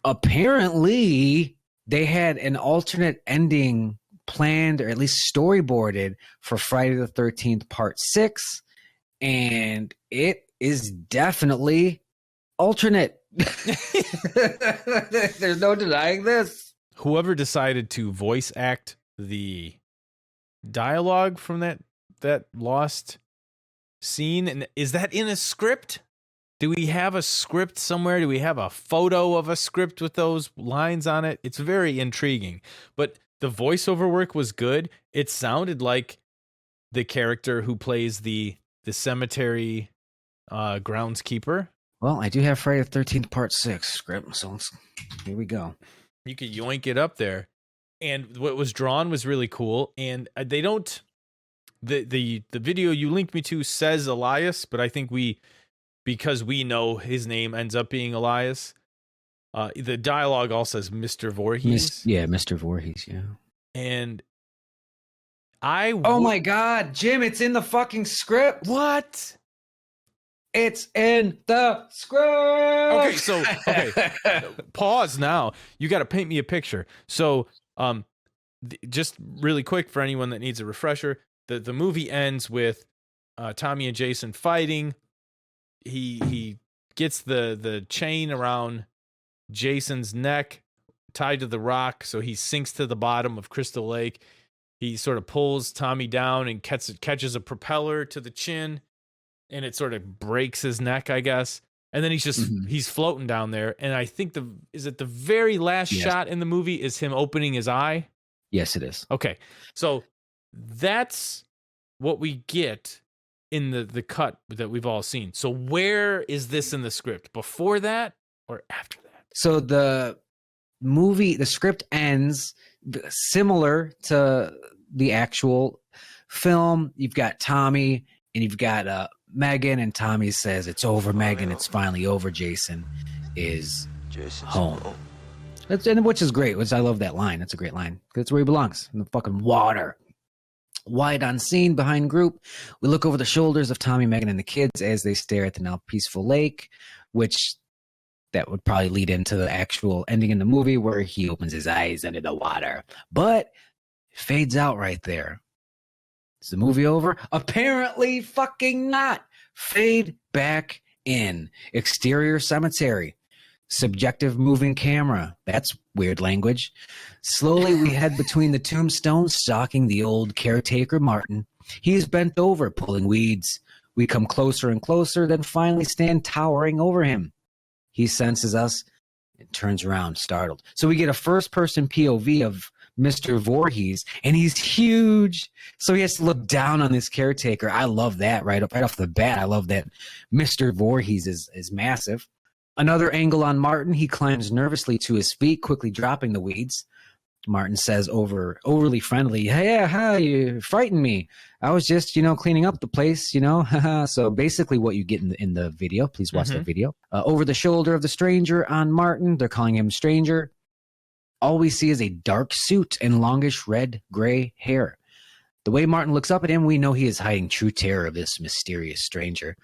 apparently they had an alternate ending planned, or at least storyboarded, for Friday the 13th Part 6, and it is definitely alternate. There's no denying this. Whoever decided to voice act the dialogue from that lost scene, and is that in a script? Do we have a script somewhere? Do we have a photo of a script with those lines on it? It's very intriguing. But the voiceover work was good. It sounded like the character who plays the cemetery groundskeeper. Well, I do have Friday the 13th Part 6 script, so here we go. You could yoink it up there. And what was drawn was really cool. And they don't... The video you linked me to says Elias, but I think because we know his name ends up being Elias. The dialogue all says Mr. Voorhees. Mr. Voorhees, yeah. And oh my God, Jim, it's in the fucking script. What? It's in the script. Okay, pause now. You got to paint me a picture. So, just really quick for anyone that needs a refresher, the movie ends with Tommy and Jason fighting. He gets the chain around Jason's neck, tied to the rock, so he sinks to the bottom of Crystal Lake. He sort of pulls Tommy down and catches a propeller to the chin, and it sort of breaks his neck, I guess. And then he's floating down there. And I think the very last shot in the movie is him opening his eye? Yes, it is. Okay. So that's what we get in the cut that we've all seen. So where is this in the script? Before that or after that? So the script ends similar to the actual film. You've got Tommy and you've got Megan, and Tommy says, "It's over, Megan. It's finally over. Jason is home." Which is great. I love that line. That's a great line. That's where he belongs, in the fucking water. Wide on scene behind group, we look over the shoulders of Tommy, Megan, and the kids as they stare at the now peaceful lake, which that would probably lead into the actual ending in the movie where he opens his eyes under the water. But it fades out right there. Is the movie over? Apparently fucking not. Fade back in. Exterior cemetery. Subjective moving camera. That's weird language. Slowly we head between the tombstones, stalking the old caretaker, Martin. He is bent over, pulling weeds. We come closer and closer, then finally stand towering over him. He senses us and turns around, startled. So we get a first-person POV of Mr. Voorhees, and he's huge. So he has to look down on this caretaker. I love that right off the bat. I love that Mr. Voorhees is massive. Another angle on Martin. He climbs nervously to his feet, quickly dropping the weeds. Martin says overly friendly, "Hey, you frightened me. I was just, cleaning up the place, So basically what you get in the video, please watch that video. Over the shoulder of the stranger on Martin, they're calling him Stranger. All we see is a dark suit and longish red-gray hair. The way Martin looks up at him, we know he is hiding true terror of this mysterious stranger.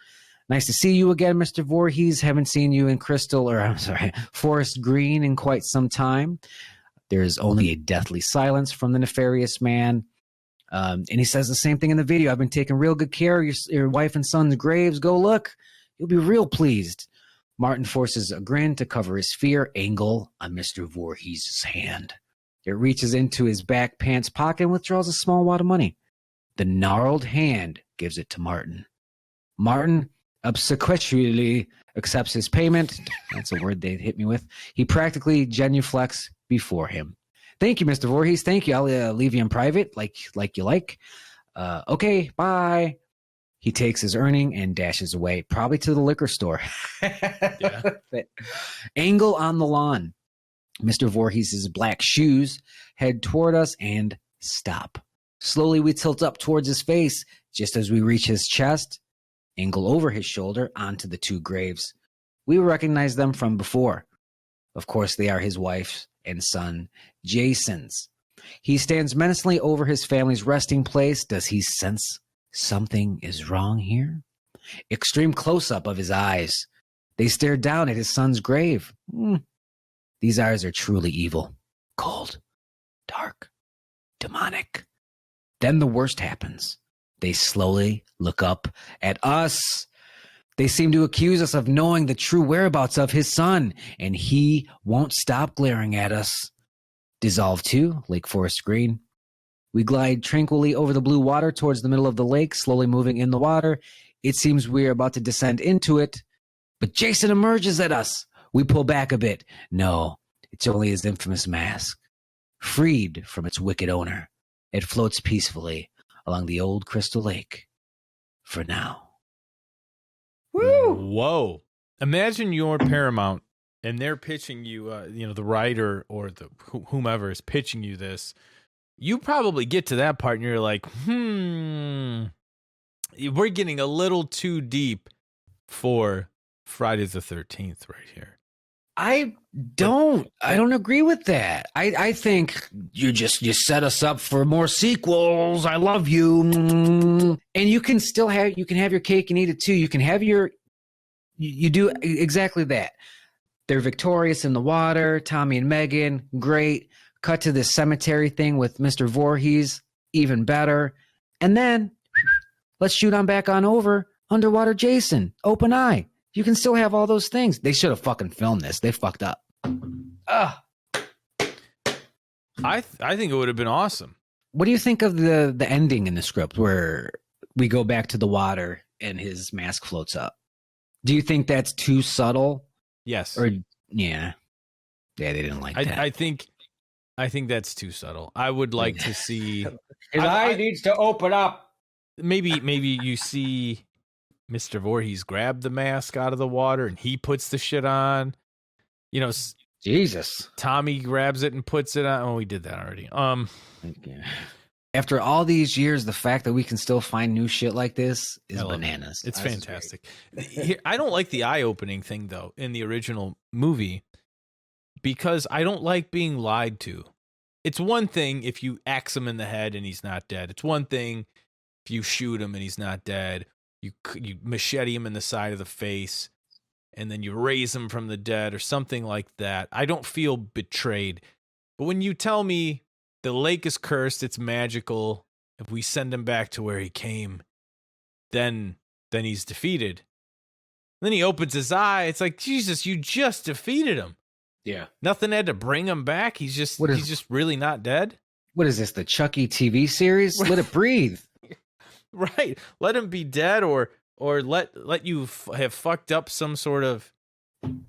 Nice to see you again, Mr. Voorhees. Haven't seen you in Forest Green in quite some time." There is only a deathly silence from the nefarious man. And he says the same thing in the video. "I've been taking real good care of your wife and son's graves. Go look. You'll be real pleased." Martin forces a grin to cover his fear. Angle on Mr. Voorhees' hand. It reaches into his back pants pocket and withdraws a small wad of money. The gnarled hand gives it to Martin. Martin obsequiously accepts his payment. That's a word they hit me with. He practically genuflects before him. "Thank you, Mr. Voorhees. Thank you. I'll leave you in private, like you like. Okay, bye." He takes his earning and dashes away, probably to the liquor store. Yeah. Angle on the lawn. Mr. Voorhees' black shoes head toward us and stop. Slowly we tilt up towards his face. Just as we reach his chest, angle over his shoulder onto the two graves. We recognize them from before. Of course, they are his wife and son, Jason's. He stands menacingly over his family's resting place. Does he sense something is wrong here? Extreme close-up of his eyes. They stare down at his son's grave. These eyes are truly evil, cold, dark, demonic. Then the worst happens. They slowly look up at us. They seem to accuse us of knowing the true whereabouts of his son, and he won't stop glaring at us. Dissolve 2, Lake Forest Green. We glide tranquilly over the blue water towards the middle of the lake, slowly moving in the water. It seems we are about to descend into it, but Jason emerges at us. We pull back a bit. No, it's only his infamous mask. Freed from its wicked owner, it floats peacefully along the old crystal lake. For now. Woo! Whoa. Imagine you're Paramount and they're pitching you, the writer or the whomever is pitching you this. You probably get to that part and you're like, we're getting a little too deep for Friday the 13th right here. I don't agree with that. I think you set us up for more sequels. I love you. And you can have your cake and eat it too. You can have you do exactly that. They're victorious in the water. Tommy and Megan, great. Cut to this cemetery thing with Mr. Voorhees, even better. And then let's shoot on back on over. Underwater Jason, open eye. You can still have all those things. They should have fucking filmed this. They fucked up. Ugh. I think it would have been awesome. What do you think of the ending in the script where we go back to the water and his mask floats up? Do you think that's too subtle? Yes. Or yeah, they didn't like that. I think that's too subtle. I would like to see his eye needs to open up. Maybe you see Mr. Voorhees grab the mask out of the water and he puts the shit on. Jesus. Tommy grabs it and puts it on. Oh, we did that already. After all these years, the fact that we can still find new shit like this is bananas. It's fantastic. I don't like the eye-opening thing, though, in the original movie because I don't like being lied to. It's one thing if you axe him in the head and he's not dead. It's one thing if you shoot him and he's not dead. You machete him in the side of the face and then you raise him from the dead or something like that. I don't feel betrayed. But when you tell me the lake is cursed, it's magical, if we send him back to where he came, then he's defeated. Then he opens his eye. It's like, Jesus, you just defeated him. Yeah. Nothing had to bring him back. He's just really not dead. What is this, the Chucky TV series? Let it breathe. Right. Let him be dead or let you have fucked up some sort of,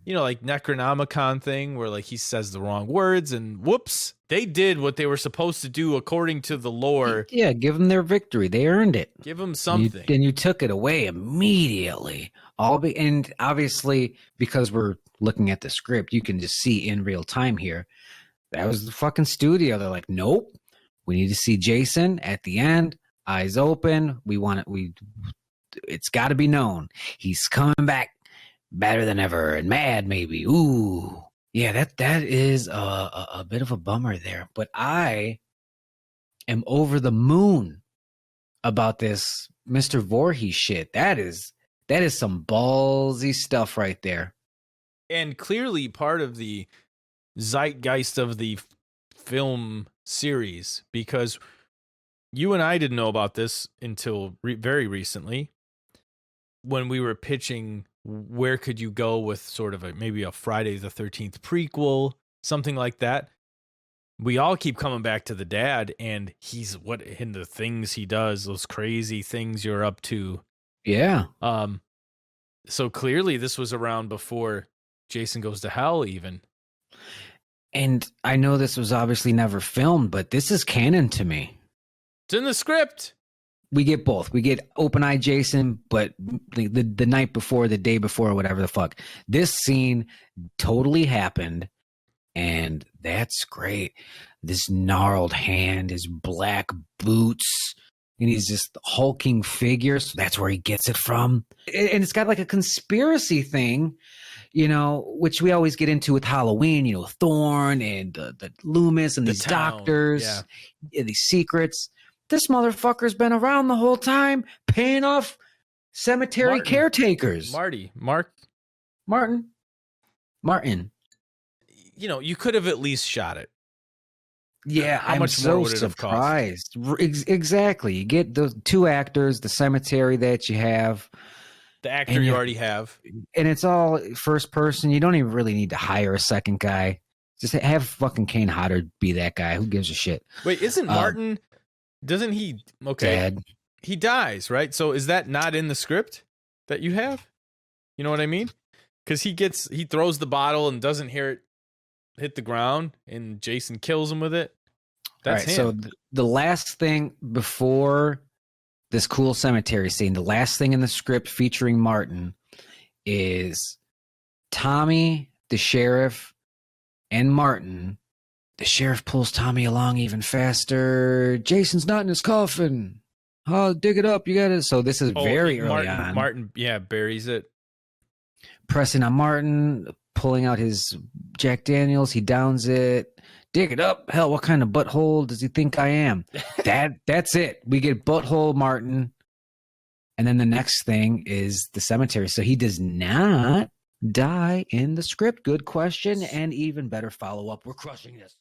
like Necronomicon thing where like he says the wrong words and whoops, they did what they were supposed to do according to the lore. Yeah, give them their victory. They earned it. Give them something. And you took it away immediately. And obviously, because we're looking at the script, you can just see in real time here. That was the fucking studio. They're like, nope. We need to see Jason at the end. Eyes open. It's got to be known. He's coming back better than ever and mad maybe. Ooh. Yeah, that is a bit of a bummer there. But I am over the moon about this Mr. Voorhees shit. That is some ballsy stuff right there. And clearly part of the zeitgeist of the film series, because you and I didn't know about this until very recently when we were pitching where could you go with sort of maybe a Friday the 13th prequel, something like that. We all keep coming back to the dad and he's in the things he does, those crazy things you're up to. Yeah. So clearly this was around before Jason Goes to Hell even. And I know this was obviously never filmed, but this is canon to me. It's in the script. We get both. We get Open Eye Jason, but the night before, the day before, whatever the fuck. This scene totally happened, and that's great. This gnarled hand, his black boots, and he's just hulking figure. So that's where he gets it from. And it's got like a conspiracy thing, which we always get into with Halloween, Thorn and the Loomis and these doctors, and these secrets. This motherfucker's been around the whole time paying off cemetery caretakers. Martin. you could have at least shot it. Yeah, How I'm much more so would it have cost? surprised. Exactly. You get the two actors, the cemetery that you have, The actor and you already have. and it's all first person. You don't even really need to hire a second guy. Just have fucking Kane Hodder be that guy. Who gives a shit? Wait, isn't Martin? Doesn't he? Okay, Dead. he dies, right? So is that not in the script that you have? You know what I mean? Because he throws the bottle and doesn't hear it hit the ground, and Jason kills him with it. That's all right, him. so the last thing before this cool cemetery scene, the last thing in the script featuring Martin is Tommy, the sheriff, and Martin. The sheriff pulls Tommy along even faster. Jason's not in his coffin. Oh, dig it up. You got to. So this is very early on. Martin, buries it. Pressing on Martin, pulling out his Jack Daniels. He downs it. Dig it up. Hell, what kind of butthole does he think I am? That's it. We get butthole Martin. And then the next thing is the cemetery. So he does not die in the script. Good question. And even better follow up. We're crushing this.